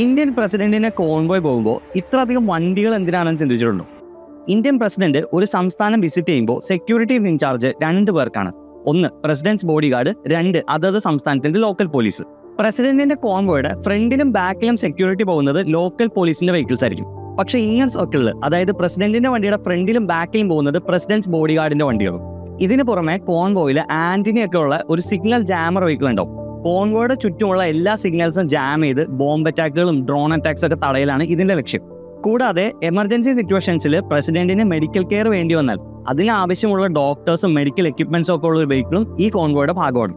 Indian പ്രസിഡന്റിനെ convoy പോകുമ്പോൾ ഇത്രയധികം വണ്ടികൾ എന്തിനാണെന്ന് ചിന്തിച്ചിട്ടുണ്ടോ? ഇന്ത്യൻ പ്രസിഡന്റ് ഒരു സംസ്ഥാനം വിസിറ്റ് ചെയ്യുമ്പോൾ സെക്യൂരിറ്റി ഇൻചാർജ് 2 പേർക്കാണ്. ഒന്ന് പ്രസിഡന്റ്സ് ബോഡി ഗാർഡ്, 2 അതത് സംസ്ഥാനത്തിന്റെ ലോക്കൽ പോലീസ്. പ്രസിഡന്റിന്റെ കോൺവോയുടെ ഫ്രണ്ടിലും ബാക്കിലും സെക്യൂരിറ്റി പോകുന്നത് ലോക്കൽ പോലീസിന്റെ വെഹിക്കിൾസ് ആയിരിക്കും. പക്ഷേ ഇന്നർ സർക്കിളിൽ, അതായത് പ്രസിഡന്റിന്റെ വണ്ടിയുടെ ഫ്രണ്ടിലും ബാക്കിലും പോകുന്നത് പ്രസിഡന്റ്സ് ബോഡി ഗാർഡിന്റെ വണ്ടികളും. ഇതിന് പുറമെ കോൺവോയിൽ ആന്റണി ഒക്കെ ഉള്ള ഒരു സിഗ്നൽ ജാമർ വെഹിക്കിൾ ഉണ്ടാവും. കോൺവോയുടെ ചുറ്റുമുള്ള എല്ലാ സിഗ്നൽസും ജാം ചെയ്ത് ബോംബ് അറ്റാക്കുകളും ഡ്രോൺ അറ്റാക്സ് ഒക്കെ തടയലാണ് ഇതിന്റെ ലക്ഷ്യം. കൂടാതെ എമർജൻസി സിറ്റുവേഷൻസിൽ പ്രസിഡന്റിന് മെഡിക്കൽ കെയർ വേണ്ടി വന്നാൽ അതിനാവശ്യമുള്ള ഡോക്ടേഴ്സും മെഡിക്കൽ എക്യുപ്മെന്റ്സും ഒക്കെ ഉള്ള ഒരു വെഹിക്കിളും ഈ കോൺവോയുടെ ഭാഗമാണ്.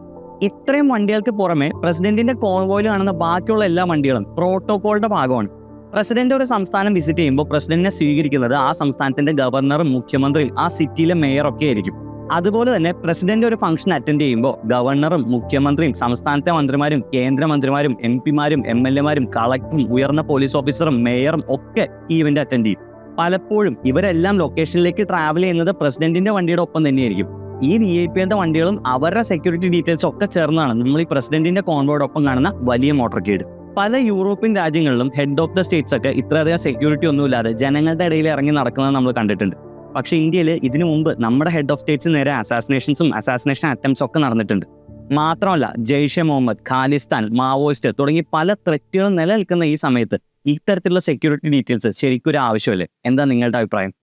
ഇത്രയും വണ്ടികൾക്ക് പുറമെ പ്രസിഡന്റിന്റെ കോൺവോയിൽ കാണുന്ന ബാക്കിയുള്ള എല്ലാ വണ്ടികളും പ്രോട്ടോകോളിന്റെ ഭാഗമാണ്. പ്രസിഡന്റ് ഒരു സംസ്ഥാനം വിസിറ്റ് ചെയ്യുമ്പോൾ പ്രസിഡന്റിനെ സ്വീകരിക്കുന്നത് ആ സംസ്ഥാനത്തിന്റെ ഗവർണറും മുഖ്യമന്ത്രിയും ആ സിറ്റിയിലെ മേയറൊക്കെ ആയിരിക്കും. അതുപോലെ തന്നെ പ്രസിഡന്റ് ഒരു ഫംഗ്ഷൻ അറ്റൻഡ് ചെയ്യുമ്പോൾ ഗവർണറും മുഖ്യമന്ത്രിയും സംസ്ഥാനത്തെ മന്ത്രിമാരും കേന്ദ്രമന്ത്രിമാരും MP-മാരും MLA-മാരും കളക്ടറും ഉയർന്ന പോലീസ് ഓഫീസറും മേയറും ഒക്കെ ഈ ഇവന്റ് അറ്റൻഡ് ചെയ്യും. പലപ്പോഴും ഇവരെല്ലാം ലൊക്കേഷനിലേക്ക് ട്രാവൽ ചെയ്യുന്നത് പ്രസിഡന്റിന്റെ വണ്ടിയുടെ ഒപ്പം തന്നെയായിരിക്കും. ഈ VIP-യുടെ വണ്ടികളും അവരുടെ സെക്യൂരിറ്റി ഡീറ്റെയിൽസ് ഒക്കെ ചേർന്നാണ് നമ്മൾ ഈ പ്രസിഡന്റിന്റെ കോൺവോയോടൊപ്പം കാണുന്ന വലിയ മോട്ടോർക്കേഡ്. പല യൂറോപ്യൻ രാജ്യങ്ങളിലും ഹെഡ് ഓഫ് ദ സ്റ്റേറ്റ്സ് ഒക്കെ ഇത്രയധികം സെക്യൂരിറ്റി ഒന്നുമില്ലാതെ ജനങ്ങളുടെ ഇടയിൽ ഇറങ്ങി നടക്കുന്നത് നമ്മൾ കണ്ടിട്ടുണ്ട്. പക്ഷേ ഇന്ത്യയിൽ ഇതിനു മുമ്പ് നമ്മുടെ ഹെഡ് ഓഫ് സ്റ്റേറ്റ്സ് നേരെ അസാസിനേഷൻ അറ്റംപ്റ്റ്സ് ഒക്കെ നടന്നിട്ടുണ്ട്. മാത്രമല്ല ജെയ്ഷെ മുഹമ്മദ്, ഖാലിസ്ഥാൻ, മാവോയിസ്റ്റ് തുടങ്ങി പല ത്രെറ്റുകളും നിലനിൽക്കുന്ന ഈ സമയത്ത് ഇത്തരത്തിലുള്ള സെക്യൂരിറ്റി ഡീറ്റെയിൽസ് ശരിക്കും ഒരു ആവശ്യമല്ലേ? എന്താ നിങ്ങളുടെ അഭിപ്രായം?